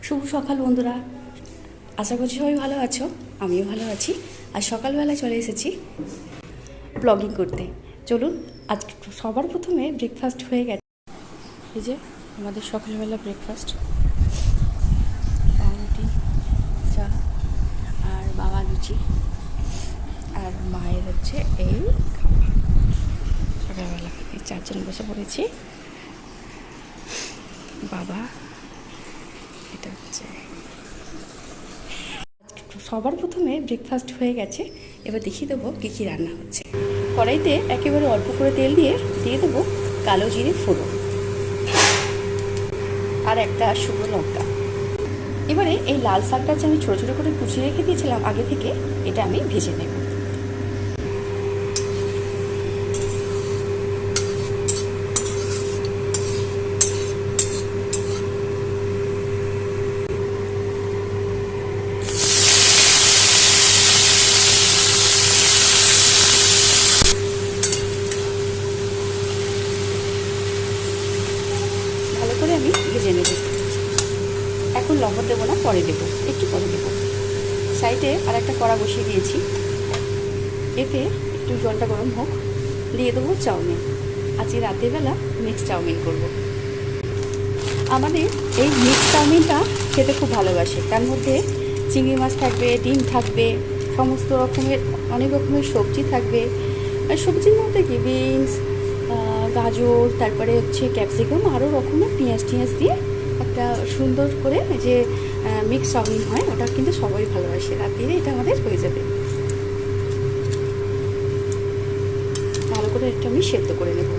শুভ সকাল বন্ধুরা, আশা করছি সবাই ভালো আছো। আমিও ভালো আছি। আর সকালবেলায় চলে এসেছি ব্লগিং করতে। চলুন, আজ সবার প্রথমে ব্রেকফাস্ট হয়ে গেছে। এই যে আমাদের সকালবেলা ব্রেকফাস্ট, পাউরুটি, চা আর বাবা লুচি, আর মায়ের হচ্ছে এই খাবার। সকালবেলা এই চারজন বসে পড়েছি। বাবা, এটা হচ্ছে সবার প্রথমে ব্রেকফাস্ট হয়ে গেছে। এবার দেখিয়ে দেবো কী কী রান্না হচ্ছে। কড়াইতে একেবারে অল্প করে তেল দিয়ে দেবো কালো জিরে ফোড়ন আর একটা শুকনো লঙ্কা। এবারে এই লাল শাকটা যে আমি ছোটো ছোটো করে কুচিয়ে রেখে দিয়েছিলাম আগে থেকে, এটা আমি ভেজে নেব। ভালো করে আমি ভেজে নেব। এখন লবণ দেবো না, পরে দেবো, একটু পরে দেবো। সাইডে আর একটা কড়া বসিয়ে দিয়েছি, এতে একটু জলটা গরম হোক, দিয়ে দেবো চাউমিন। আজকে রাতেরবেলা মিক্স চাউমিন করব। আমাদের এই মিক্স চাউমিনটা খেতে খুব ভালোবাসে। তার মধ্যে চিংড়ি মাছ থাকবে, ডিম থাকবে, সমস্ত রকমের অনেক রকমের সবজি থাকবে। আর সবজির মধ্যে কি বিনস, গাজর, তারপরে হচ্ছে ক্যাপসিকাম, আরও রকমের পেঁয়াজ টিয়াজ দিয়ে একটা সুন্দর করে যে মিক্স চাউমিন হয়, ওটা কিন্তু সবাই ভালোবাসে। রাত্রিরে এটা আমাদের হয়ে যাবে। ভালো করে একটু আমি সেদ্ধ করে নেব।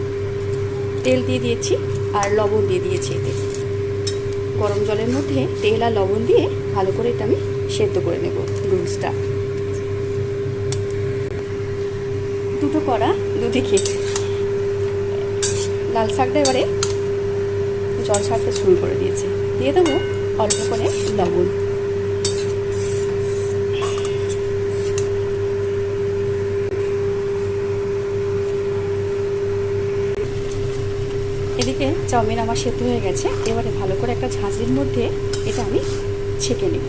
তেল দিয়ে দিয়েছি আর লবণ দিয়ে দিয়েছি। এতে গরম জলের মধ্যে তেল আর লবণ দিয়ে ভালো করে এটা আমি সেদ্ধ করে নেব। রুলসটা দুটো কড়া, দুদিকে লাল শাকটা এবারে জল ছাড়তে শুরু করে দিয়েছি। দিয়ে দেবো অল্প করে লবণ। এদিকে চাউমিন আমার সেদ্ধ হয়ে গেছে। এবারে ভালো করে একটা ঝাঁঝরির মধ্যে এটা আমি ছেঁকে নেব।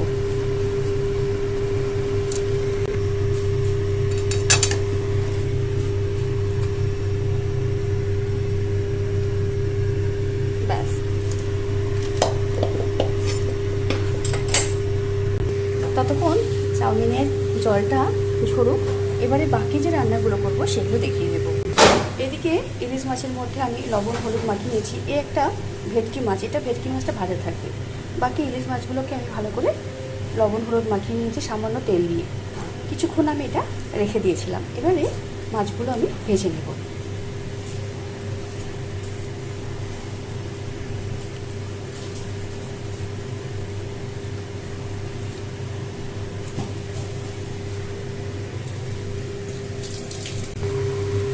ব্যাস, ততক্ষণ চাউমিনের জলটা ঝরুক। এবারে বাকি যে রান্নাগুলো করবো সেগুলো দেখিয়ে দেবো। এদিকে ইলিশ মাছের মধ্যে আমি লবণ হলুদ মাখিয়ে নিয়েছি। একটা ভেটকি মাছ, এটা ভেটকি মাছটা ভাজা থাকবে। বাকি ইলিশ মাছগুলোকে আমি ভালো করে লবণ হলুদ মাখিয়ে নিয়েছি সামান্য তেল দিয়ে। কিছুক্ষণ আমি এটা রেখে দিয়েছিলাম। এবারে মাছগুলো আমি ভেজে নেব।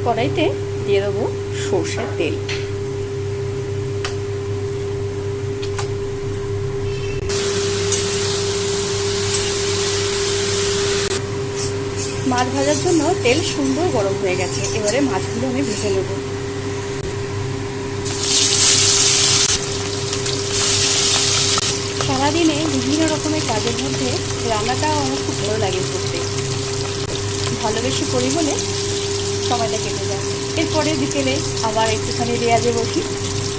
কড়াইতে দিয়ে দেবো সর্ষের তেল। মাছ ভাজার জন্য তেল সুন্দর গরম হয়ে গেছে। এবারে মাছগুলো আমি ভেজে নেব। সারাদিনে বিভিন্ন রকমের কাজের মধ্যে রান্নাটা আমার খুব ভালো লাগে করতে। ভালোবেসে করি বলে সময়টা কেটে যায়। এরপরে বিকেলে আবার একটুখানি রেয়াজে বসি।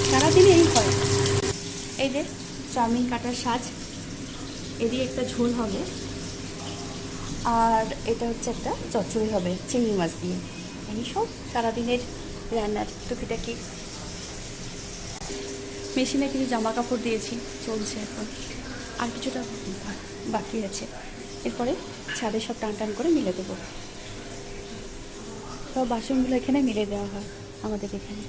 সারাদিনে এই হয়। এই যে চাউমিন কাটার সাজ, এদিকে একটা ঝোল হবে আর এটা হচ্ছে একটা চচ্চড়ি হবে চিংড়ি মাছ দিয়ে। এই সব সারাদিনের রান্নার টুকিটাকি। মেশিনে কিছু জামা কাপড় দিয়েছি, চলছে এখন। আর কিছুটা বাকি আছে। এরপরে ছাদে সব টান টান করে মিলে দেবো। সব বাসনগুলো এখানে মিলে দেওয়া হয় আমাদের এখানে।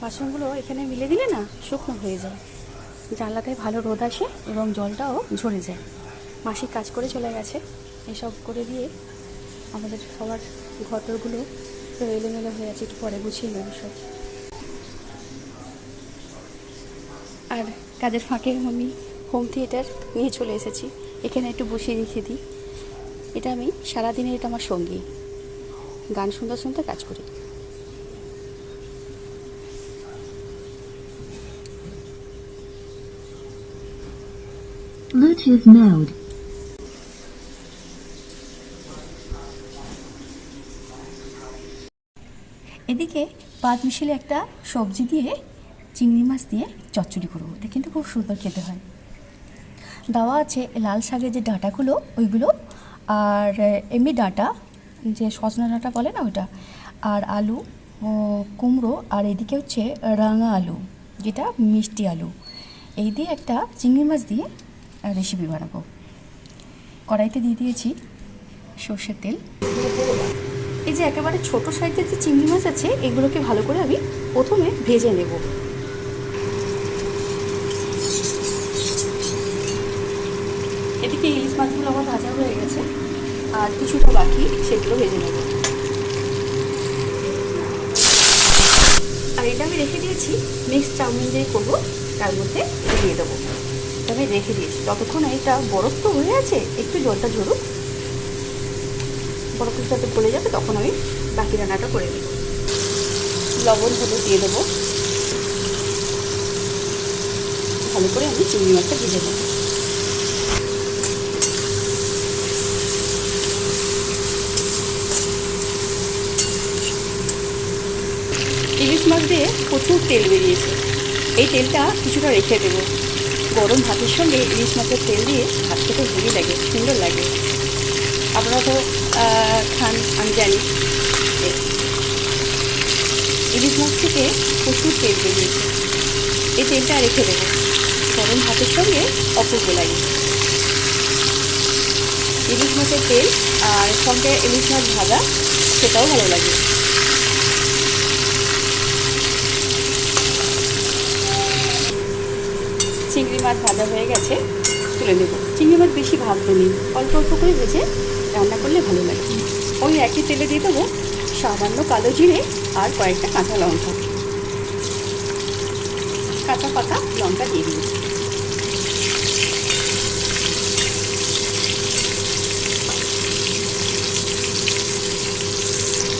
বাসনগুলো এখানে মিলে দিলে না শুকনো হয়ে যায়। জানলাটায় ভালো রোদ আসে এবং জলটাও ঝরে যায়। মাসি কাজ করে চলে গেছে। এসব করে দিয়ে আমাদের সবার ঘরগুলো এলোমেলো হয়ে আছে। একটু পরে গুছিয়ে নেব সব। আর কাজের ফাঁকে আমি হোম থিয়েটার নিয়ে চলে এসেছি। এখানে একটু বসিয়ে রেখে দিই। এটা আমি সারাদিনে, এটা আমার সঙ্গী। গান শুনতে শুনতে কাজ করি। Bluetooth mode. এদিকে পাঁচমিশালি একটা সবজি দিয়ে চিংড়ি মাছ দিয়ে চচ্চড়ি করবো, এটা কিন্তু খুব সুন্দর খেতে হয়। দেওয়া আছে লাল শাকের যে ডাঁটাগুলো ওইগুলো, আর এমনি ডাঁটা যে সজনা ডাঁটা বলে না ওইটা, আর আলু, কুমড়ো, আর এদিকে হচ্ছে রাঙা আলু যেটা মিষ্টি আলু, এই দিয়ে একটা চিংড়ি মাছ দিয়ে রেসিপি বানাবো। কড়াইতে দিয়ে দিয়েছি সর্ষের তেল। এই যে একেবারে ছোট সাইজের যে চিংড়ি মাছ আছে এগুলোকে ভালো করে আমি প্রথমে ভেজে নেব। এদিকে ইলিশ মাছগুলো আমার ভাজা হয়ে গেছে, আর কিছুটা বাকি, সেগুলো ভেজে নেব। আর এটা আমি রেখে দিয়েছি মিক্স চাউমিন দিয়ে করবো, তার মধ্যে দিয়ে দেবো। আমি রেখে দিয়েছি ততক্ষণ এটা বরফ তো হয়ে আছে, একটু জলটা ঝরুক, বরফের সাথে গলে যাবে, তখন আমি বাকি রান্নাটা করে দেবো। লবণ হলুদ দিয়ে দেবো, ভালো করে আমি চিংড়ি মাছটা ভেজে নেব। ইলিশ মাছ দিয়ে প্রচুর তেল বেরিয়েছে, এই তেলটা কিছুটা রেখে দেবো। গরম ভাতের সঙ্গে ইলিশ মাছের তেল দিয়ে ভাত খেতে ভালোই লাগে, সুন্দর লাগে। আপনারা তো খান, আমি জানি। ইলিশ মাছ থেকে প্রচুর তেল বেরিয়েছে, এই তেলটা রেখে দেবো, গরম ভাতের সঙ্গে অপূর্ব লাগে। ইলিশ মাছের তেল আর সঙ্গে ইলিশ মাছ ভাজা, সেটাও ভালো লাগে। চিংড়ি মাছ ভাজা হয়ে গেছে, তুলে নেব। চিংড়ি মাছ বেশি ভাজতে নেই, অল্প অল্প করে ভেজে রান্না করলে ভালো লাগে। ওই একই তেলে দিয়ে দেবো সামান্য কালো জিরে আর কয়েকটা কাঁচা লঙ্কা, কাঁচা পাতা লঙ্কা দিয়ে দিয়েছি।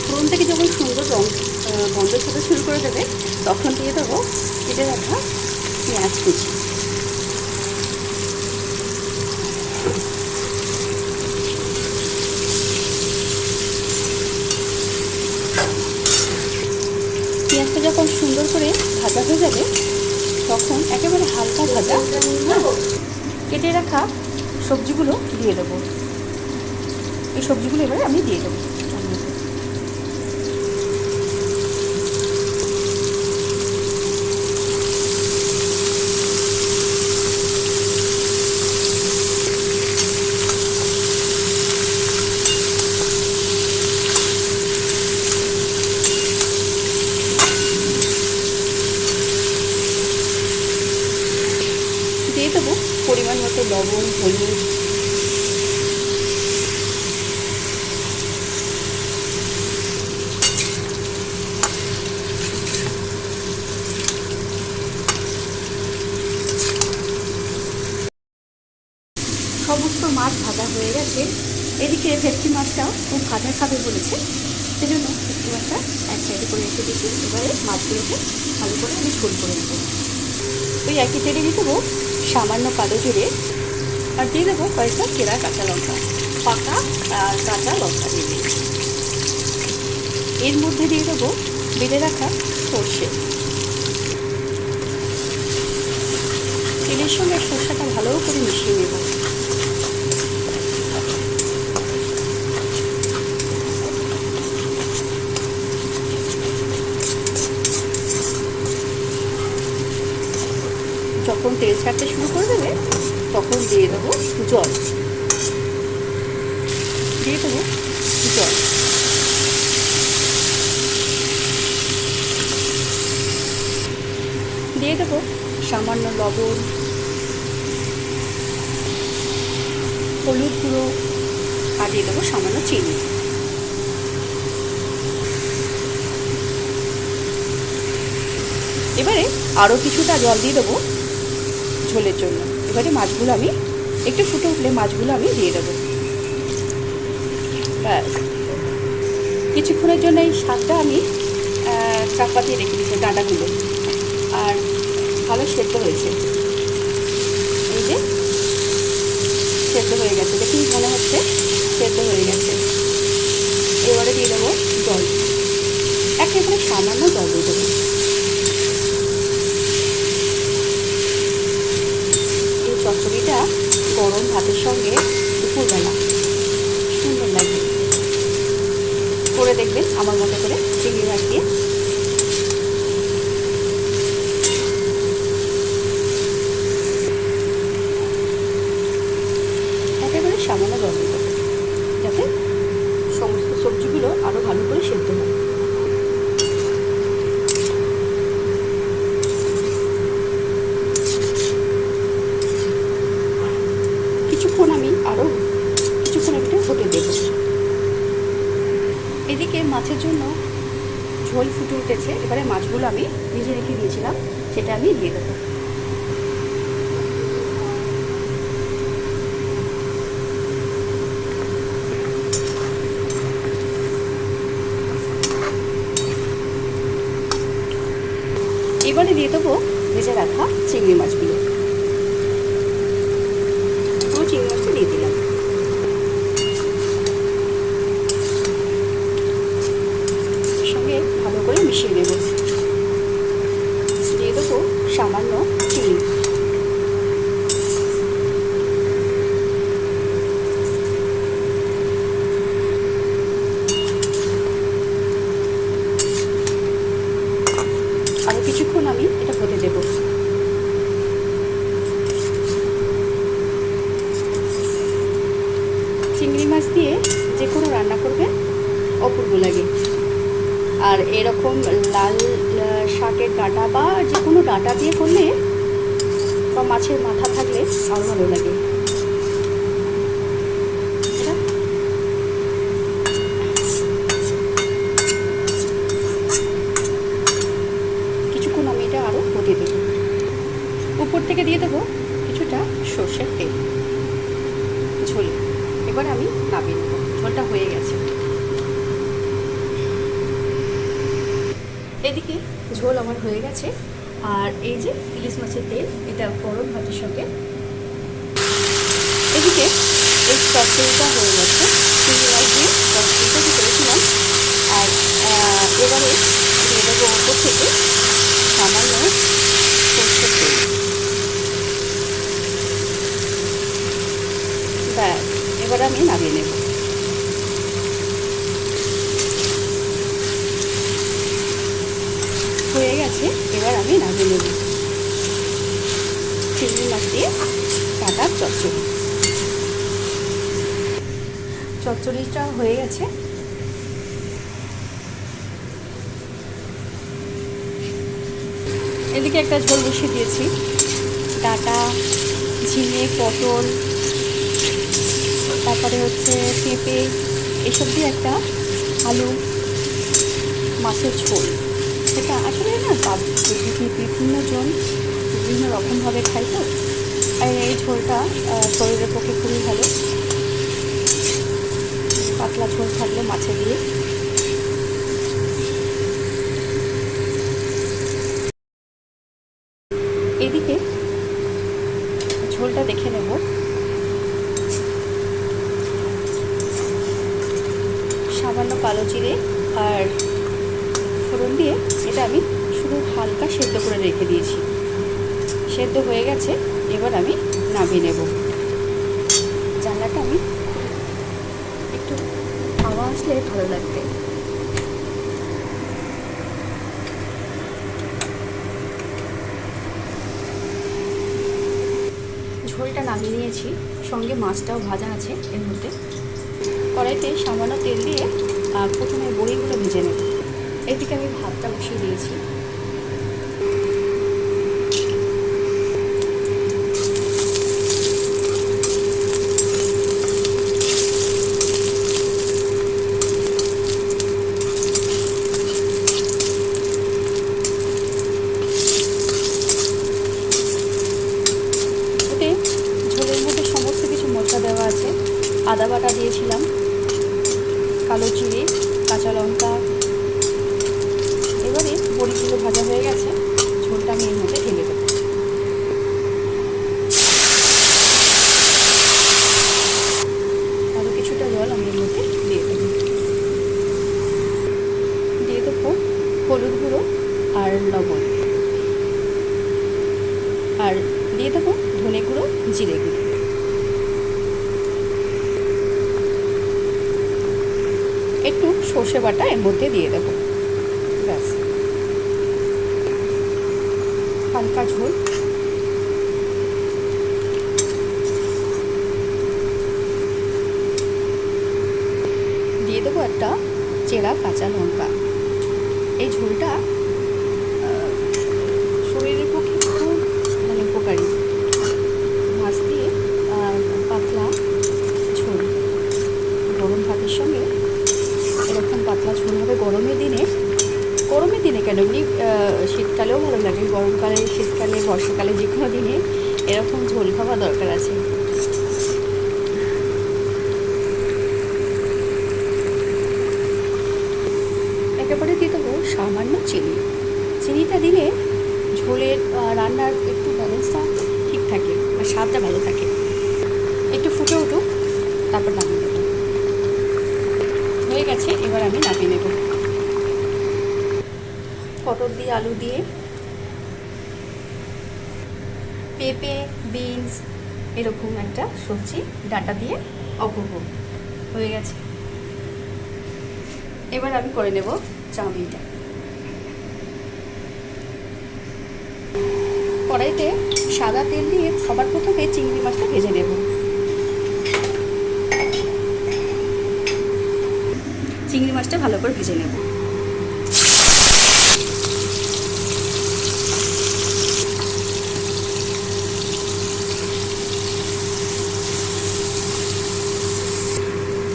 ফোড়ন থেকে যখন সুন্দর গন্ধ খেতে শুরু করে দেবে, তখন দিয়ে দেবো কেটে রাখা পেঁয়াজ কুচি। পেঁয়াজটা যখন সুন্দর করে ভাজা হয়ে যাবে, তখন একেবারে হালকা ভাজা কেটে রাখা সবজিগুলো দিয়ে দেবো। এই সবজিগুলো এবারে আমি দিয়ে দেবো। দিয়ে দেবো পরিমাণ মতো লবণ, হলুদ, সমস্ত মাছ ভাজা হয়ে গেছে। এদিকে ভেটকি মাছটাও খুব ভাজা খাবে বলেছে, সেজন্য ভেটকি মাছটা এক সাইডে করে রেখে দিয়েছি। এবারে মাছগুলোকে ভালো করে আমি ঝোল করে নেবো। ওই একই তেলে দিয়ে দেবো সামান্য কালো জিরে, আর দিয়ে দেবো কয়েকটা চেরা কাঁচা লঙ্কা, পাকা আর কাঁচা লঙ্কা দিয়ে দিই। এর মধ্যে দিয়ে দেবো বেটে রাখা সর্ষে। তেলের সঙ্গে সর্ষেটা ভালো করে মিশিয়ে নেব। যখন তেল ছাড়তে শুরু করে দেবে, তখন দিয়ে দেবো জল, দিয়ে দেবো জল। দিয়ে দেবো সামান্য লবণ, হলুদ গুঁড়ো, আর দিয়ে দেবো সামান্য চিনি। এবারে আরও কিছুটা জল দিয়ে দেবো ঝোলের জন্য। এবারে মাছগুলো আমি একটু ফুটে উঠলে মাছগুলো আমি দিয়ে দেবো। ব্যাস, কিছুক্ষণের জন্য এই শাকটা আমি চাপা দিয়ে রেখে দিয়েছি, ডাঁটাগুলো, আর ভালো সেদ্ধ হয়েছে। এই যে হয়ে গেছে, দেখুন মনে হচ্ছে সেদ্ধ হয়ে গেছে। এবারে দিয়ে দেবো জল, একেবারে সামান্য জল দিয়ে দেবো। এই চচ্চড়িটা গরম ভাতের সঙ্গে দুপুরবেলা সুন্দর লাগবে। করে দেখবেন আমার মতো করে চিংড়ি মাছ দিয়ে। একেবারে সামান্য জল দিয়ে দেবো যাতে সমস্ত সবজিগুলো আরও ভালো করে সেদ্ধ হয়। কিছুক্ষণ আমি এটা হতে দেব। এদিকে মাছের জন্য ঝোল ফুটে উঠেছে। এবারে মাছগুলো আমি ভেজে রেখে দিয়েছিলাম, সেটা আমি দিয়ে দেবো। এবারে দিয়ে দেবো ভেজে রাখা চিংড়ি মাছগুলো। চিংড়ি মাছটা দিয়ে দিলাম। সঙ্গে ভালো করে মিশিয়ে নেব। দিয়ে দেবো সামান্য চিনি। আরও কিছুক্ষণ আমি এটা হতে দেবো। চিংড়ি মাছ দিয়ে যে কোনো রান্না করবে অপূর্ব লাগে। আর এরকম লাল শাকের ডাঁটা বা যে কোনো ডাঁটা দিয়ে করলে বা মাছের মাথা থাকলে আরও ভালো লাগে। কিছুক্ষণ আমি এটা আরও হতে দেবো। উপর থেকে দিয়ে দেবো কিছুটা সর্ষের তেল ঝোল। এবার আমি নামিয়ে নেব। ঝোলটা হয়ে গেছে। এদিকে ঝোল আমার হয়ে গেছে। আর এই যে ইলিশ মাছের তেল, এটা গরম ভাতের সঙ্গে। এদিকে এই চচ্চড়িটা হয়ে গেছে। চিংড়ি মাছ দিয়ে চচ্চড়িটা করেছিলাম। আর এবারে দিয়ে দেবো ওপর থেকে সামান্য সরষের তেল। ব্যাস, এবার আমি নামিয়ে নেব। হয়ে গেছে, এবার আমি নামিয়ে নেব চিংড়ি মাছ দিয়ে ডাঁটার চচ্চড়ি। চচ্চড়িটা হয়ে গেছে। এদিকে একটা ঝোল বসিয়ে দিয়েছি। ডাঁটা, ঝিঙে, পটল, তারপরে হচ্ছে পেঁপে, এসব দিয়ে একটা আলু মাছের ঝোল। সেটা আসলে না বিভিন্ন জন বিভিন্ন রকমভাবে খাই তো। আর এই ঝোলটা শরীরের পক্ষে খুবই ভালো। পাতলা ঝোল থাকলে মাছে দিয়ে। এদিকে ঝোলটা দেখে নেব। সামান্য কালো জিরে আর ফোড়ন দিয়ে এটা আমি শুধু হালকা সেদ্ধ করে রেখে দিয়েছি। সেদ্ধ হয়ে গেছে, এবার আমি নামিয়ে নেব। জানলাটা আমি একটু হাওয়া আসলে ভালো লাগবে। ঝোলটা নামিয়ে নিয়েছি, সঙ্গে মাছটাও ভাজা আছে এর মধ্যে। কড়াইতে সামান্য তেল দিয়ে প্রথমে বড়িগুলো ভেজে নেব। এদিকে আমি ভাতটা বসিয়ে দিয়েছি। ওতে ঝোলের মধ্যে সমস্ত কিছু মশলা দেওয়া আছে। আদা বাটা দিয়েছিলাম, কালো জিরে, কাঁচা লঙ্কা। এবারে বড়িগুলো ভাজা হয়ে গেছে, ঝোলটা আমি এর মধ্যে ঢেলে দেবো। ধনে গুঁড়ো, জিরে গুঁড়ো। একটু সর্ষে বাটা এর মধ্যে দিয়ে দেবো। ব্যাস, হালকা ঝোল। দিয়ে দেবো একটা চেরা কাঁচা লঙ্কা। এই ঝোলটা শরীরের পক্ষে খুব উপকারী। মাছ দিয়ে পাতলা ঝোল, গরম ভাতের সঙ্গে এরকম পাতলা ঝোল হবে গরমের দিনে কেন, এমনি শীতকালেও ভালো লাগে। গরমকালে, শীতকালে, বর্ষাকালে, যে কোনো দিনে এরকম ঝোল খাওয়া দরকার আছে। একেবারে দিয়ে দেবো সামান্য চিনি। চিনিটা দিলে ঝোলের রান্নার একটু ব্যালেন্সটা ঠিক থাকে, স্বাদটা ভালো থাকে। একটু ফুটে উঠুক, তারপর নামিয়ে দেবো। হয়ে গেছে, এবার আমি নামিয়ে নেব। পটল দিয়ে, আলু দিয়ে, পেঁপে, বিনস এরকম একটা সবজি ডাঁটা দিয়ে অপূর্ব হয়ে গেছে। এবার আমি করে নেব চাউমিনটা। কড়াইতে সাদা তেল দিয়ে সবার প্রথমে চিংড়ি মাছটা ভেজে নেব। চিংড়ি মাছটা ভালো করে ভেজে নেব।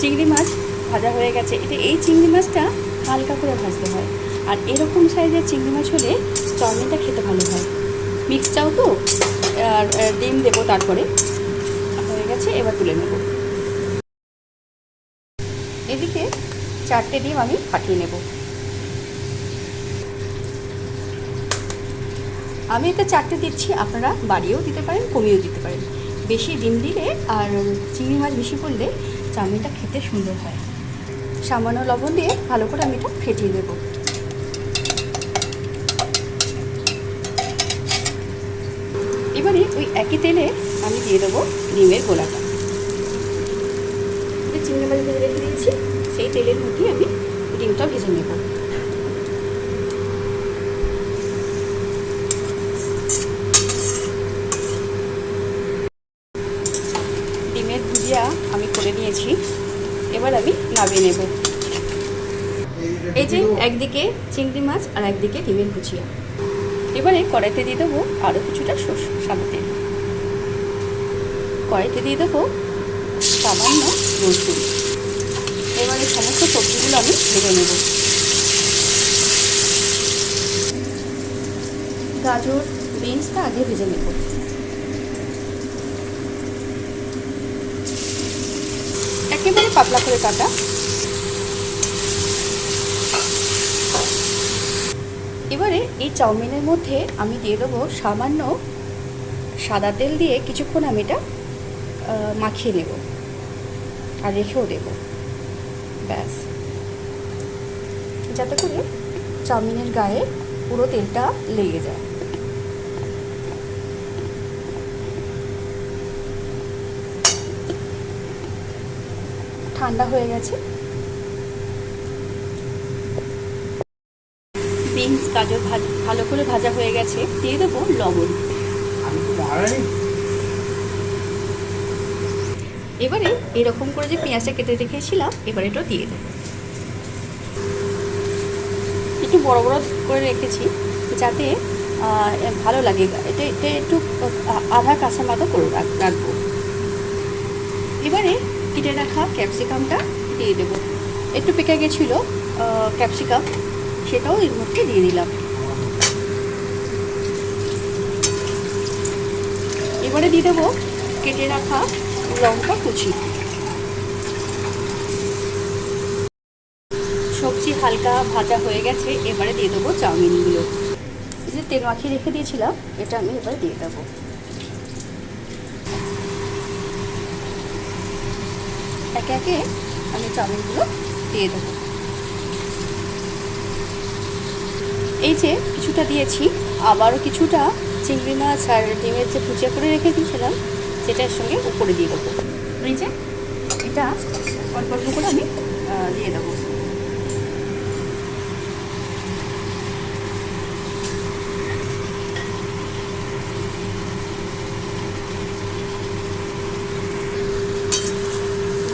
চিংড়ি মাছ ভাজা হয়ে গেছে। এই চিংড়ি মাছটা হালকা করে ভাজতে হয়, আর এরকম সাইজের চিংড়ি মাছ হলে চাউমিনটা খেতে ভালো হয়। মিক্স চাউ তো, আর ডিম দেবো। তারপরে হয়ে গেছে, এবার তুলে নেব। এদিকে 4টে ডিম আমি ফাটিয়ে নেব। আমি এতে 4টে দিচ্ছি, আপনারা বাড়িয়েও দিতে পারেন, কমিয়েও দিতে পারেন। বেশি ডিম দিলে আর চিংড়ি মাছ বেশি পড়লে চাউমিনটা খেতে সুন্দর হয়। সামান্য লবণ দিয়ে ভালো করে আমি এটা ফেটিয়ে দেব। এবারে ওই একই তেলে আমি দিয়ে দেবো ডিমের গোলাটা। চিংড়ি মাছ ভেজে রেখে দিয়েছি, সেই তেলের মধ্যে আমি ডিমটা ভেজে নেব। ডিমের ভুজিয়া আমি করে নিয়েছি, এবার আমি নামিয়ে নেব। এই যে একদিকে চিংড়ি মাছ আর একদিকে ডিমের ভুজিয়া। এবারে কড়াইতে দিয়ে দেবো আরও কিছুটা সাদা তেল। কড়াইতে দিয়ে দেবো সামান্য রসুন। এবারে সমস্ত সবজিগুলো আমি ভেজে নেব। গাজর, বিনসটা আগে ভেজে নেব। একেবারে পাতলা করে কাটা। এবারে এই চাউমিনের মধ্যে আমি দিয়ে দেবো সামান্য সাদা তেল দিয়ে কিছুক্ষণ আমি এটা মাখিয়ে নেব আর রেখেও দেব। ব্যাস, যাতে করে চাউমিনের গায়ে পুরো তেলটা লেগে যায়। ঠান্ডা হয়ে গেছে। বিনস, গাজর ভালো করে ভাজা হয়ে গেছে। দিয়ে দেবো লবণ। এবারে এরকম করে যে পেঁয়াজটা কেটে রেখেছিলাম, এবারে এটা দিয়ে দেবো। একটু বড় বড় করে রেখেছি যাতে ভালো লাগে। এটা একটু আধা কাঁচা মতো করে রাখবো। এবারে কেটে রাখা ক্যাপসিকামটা দিয়ে দেবো। একটু পেকে গেছিলো ক্যাপসিকাম, সেটাও এর মধ্যে দিয়ে দিলাম। এবারে দিয়ে দেবো কেটে রাখা লঙ্কা কুচি। সবজি হালকা ভাজা হয়ে গেছে, এবারে দিয়ে দেবো চাউমিনগুলো। যে তেল মাখিয়ে রেখে দিয়েছিলাম, এটা আমি এবার দিয়ে দেবো। একে একে আমি চাউমিনগুলো দিয়ে দেবো। এই যে কিছুটা দিয়েছি, আবারও কিছুটা চিংড়ি মাছ আর ডিমের যে ভুজিয়া করে রেখে দিয়েছিলাম সেটার সঙ্গে উপরে দিয়ে দেবো। এই যে এটা অল্প অল্প করে আমি দিয়ে দেবো।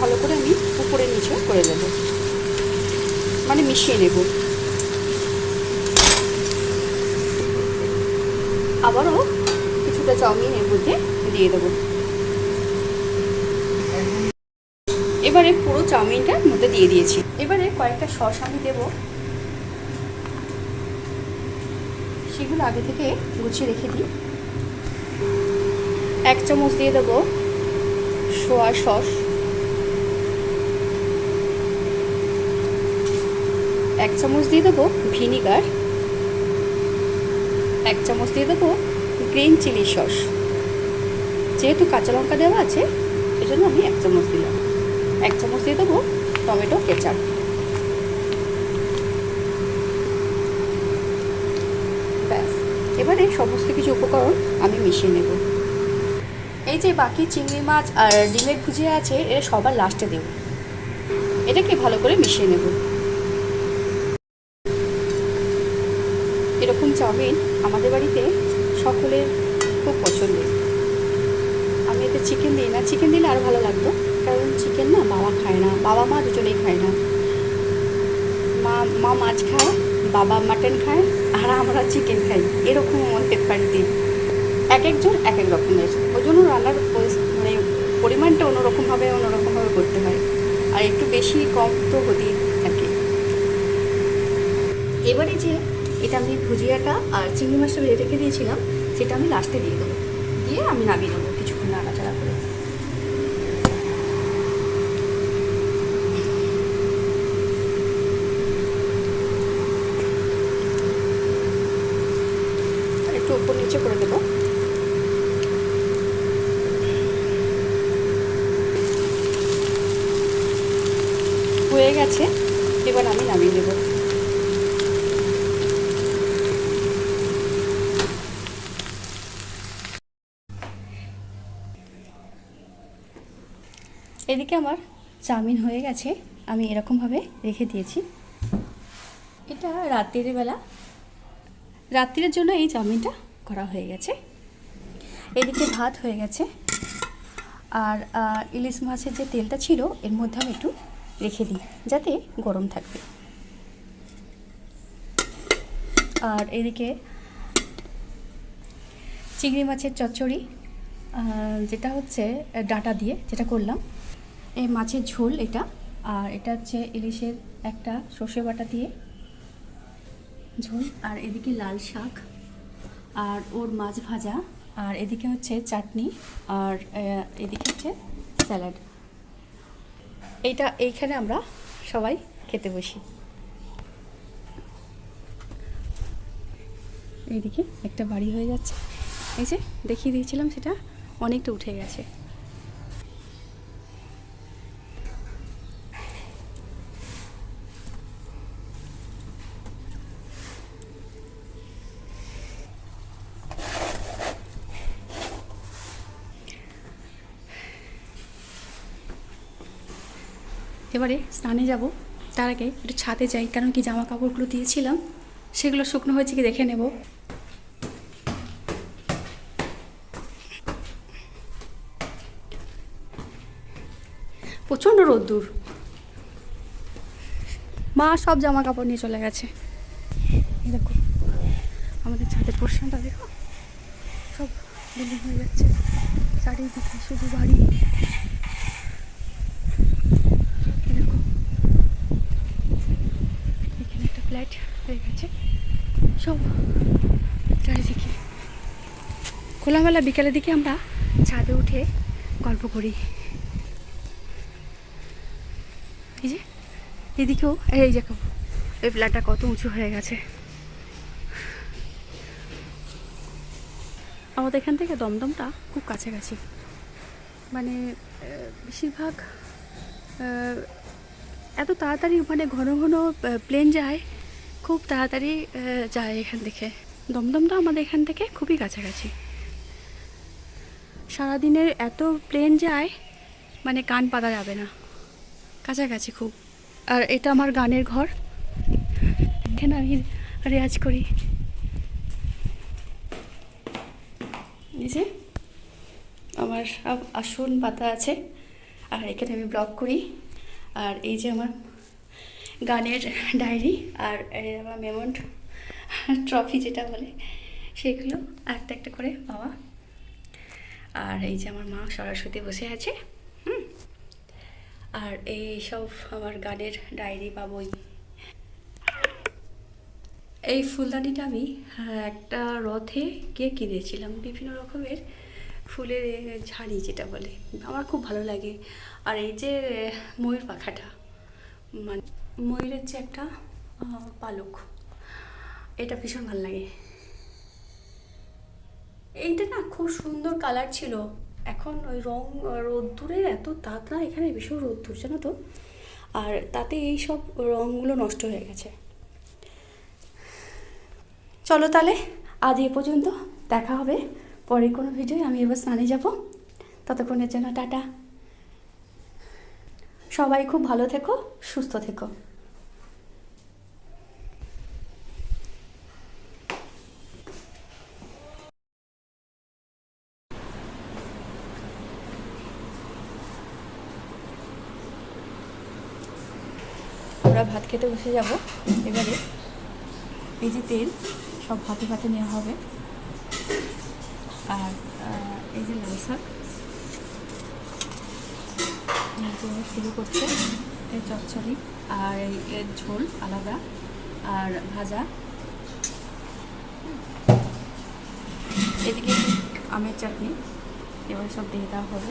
ভালো করে আমি উপরে নিচে করে দেবো, মানে মিশিয়ে নেব। আবারও কিছুটা চাউমিন এর মধ্যে দিয়ে দেবো। এবারে পুরো চাউমিনটা মধ্যে দিয়ে দিয়েছি। এবারে কয়েকটা সস আমি দেবো, সেগুলো আগে থেকে গুছিয়ে রেখে দিই। 1 চামচ দিয়ে দেবো সোয়া সস, 1 চামচ দিয়ে দেবো ভিনিগার, 1 চামচ দিয়ে দেবো গ্রিন চিলি সস। যেহেতু কাঁচা লঙ্কা দেওয়া আছে সেজন্য আমি 1 চামচ দিলাম। 1 চামচ দিয়ে দেবো টমেটো কেচাপ। ব্যাস, এবারে সমস্ত কিছু উপকরণ আমি মিশিয়ে নেব। এই যে বাকি চিংড়ি মাছ আর ডিমের ভুজিয়া আছে এটা সবার লাস্টে দেব। এটাকে ভালো করে মিশিয়ে নেব। এরকম চাউমিন আমাদের বাড়িতে সকলের খুব পছন্দের। আমি এতে চিকেন দিই না, চিকেন দিলে আরও ভালো লাগতো, কারণ চিকেন না বাবা খায় না, বাবা মা দুজনেই খায় না। মা মাছ খায়, বাবা মাটন খায়, আর আমরা চিকেন খাই। এরকম আমাদের বাড়িতে এক একজন এক এক রকমের, ওই জন্য রান্নার মানে পরিমাণটা অন্যরকমভাবে করতে হয়, আর একটু বেশি কম তো হতেই থাকে। এবারে যে এটা আমি ভুজিয়াটা আর চিংড়ি মাছটা ভেজে রেখে দিয়েছিলাম সেটা আমি লাস্টে দিয়ে দেবো, দিয়ে আমি নামিয়ে দেবো কিছুক্ষণ নাড়াচাড়া করে। একটু উপর নিচে করে দেবো। হয়ে গেছে, এবার আমি নামিয়ে দেবো। এদিকে আমার চাউমিন হয়ে গেছে, আমি এরকমভাবে রেখে দিয়েছি। এটা রাত্রির জন্য এই চাউমিনটা করা হয়ে গেছে। এদিকে ভাত হয়ে গেছে, আর ইলিশ মাছের যে তেলটা ছিল এর মধ্যে আমি একটু রেখে দিই যাতে গরম থাকবে। আর এদিকে চিংড়ি মাছের চচ্চড়ি, যেটা হচ্ছে ডাঁটা দিয়ে যেটা করলাম, এই মাছের ঝোল এটা, আর এটা হচ্ছে ইলিশের একটা সর্ষে বাটা দিয়ে ঝোল, আর এদিকে লাল শাক, আর ওর মাছ ভাজা, আর এদিকে হচ্ছে চাটনি, আর এদিকে হচ্ছে স্যালাড। এইখানে আমরা সবাই খেতে বসি। এইদিকে একটা বাড়ি হয়ে যাচ্ছে, এই যে দেখিয়ে দিয়েছিলাম সেটা অনেকটা উঠে গেছে। এবারে স্নানে যাব, তার আগে একটু ছাদে যাই, কারণ কি জামা কাপড়গুলো দিয়েছিলাম সেগুলো শুকনো হয়েছে কি দেখে নেব। প্রচণ্ড রোদ্দুর, মা সব জামা কাপড় নিয়ে চলে গেছে। দেখো আমাদের ছাদের পোর্শনটা দেখো, সব বিল্ডিং হয়ে যাচ্ছে, চারিদিকে শুধু বাড়ি। দেখো এখানে একটা ফ্ল্যাট হয়ে গেছে, সব চারিদিকে খোলামেলা। বিকেলের দিকে আমরা ছাদে উঠে গল্প করি। এই যে এদিকেও এই দেখো এই ফ্ল্যাটটা কত উঁচু হয়ে গেছে। আমাদের এখান থেকে দমদমটা খুব কাছাকাছি, মানে বেশিরভাগ এত তাড়াতাড়ি, মানে ঘন ঘন প্লেন যায়, খুব তাড়াতাড়ি যায় এখান থেকে। দমদমটা আমাদের এখান থেকে খুবই কাছাকাছি। সারাদিনের এত প্লেন যায় মানে কান পাতা যাবে না, কাছাকাছি খুব। আর এটা আমার গানের ঘর, এখানে আমি রেয়াজ করি। এই যে আমার সব আসন পাতা আছে, আর এখানে আমি ব্লগ করি। আর এই যে আমার গানের ডায়েরি, আর আমার মেমন্ট ট্রফি যেটা বলে সেগুলো একটা একটা করে পাওয়া। আর এই যে আমার মা সরস্বতী বসে আছে, আর এই সব আমার গানের ডায়েরি বা বই। এই ফুলদানিটা আমি একটা রথে গিয়ে কিনেছিলাম, বিভিন্ন রকমের ফুলের ঝাড়ি যেটা বলে, আমার খুব ভালো লাগে। আর এই যে ময়ূর পাখাটা, মানে ময়ূরের যে একটা পালক, এটা ভীষণ ভালো লাগে। এইটা না খুব সুন্দর কালার ছিল, এখন ওই রং রোদ্দুরের এত তাপ না, এখানে ভীষণ রোদ্দুর জানো তো, আর তাতে এই সব রঙগুলো নষ্ট হয়ে গেছে। চলো তাহলে আজ এ পর্যন্ত, দেখা হবে পরের কোনো ভিডিও। আমি এবার স্নানে যাব, ততক্ষণের জন্য টাটা। সবাই খুব ভালো থেকো, সুস্থ থেকো। আমরা ভাত খেতে বসে যাব এবারে। এই যে তেল সব ভাতে ভাতে নেওয়া হবে, আর এই যে লাল শাক শুরু করছে, এই চচ্চড়ি, আর এর ঝোল আলাদা, আর ভাজা। এদিকে আমের চাটনি, এবার সব দিয়ে দেওয়া হবে।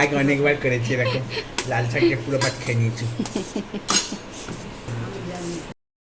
আগে অনেকবার করেছি এরকম, লাল শাককে পুরো ভাত খেয়ে নিয়েছি।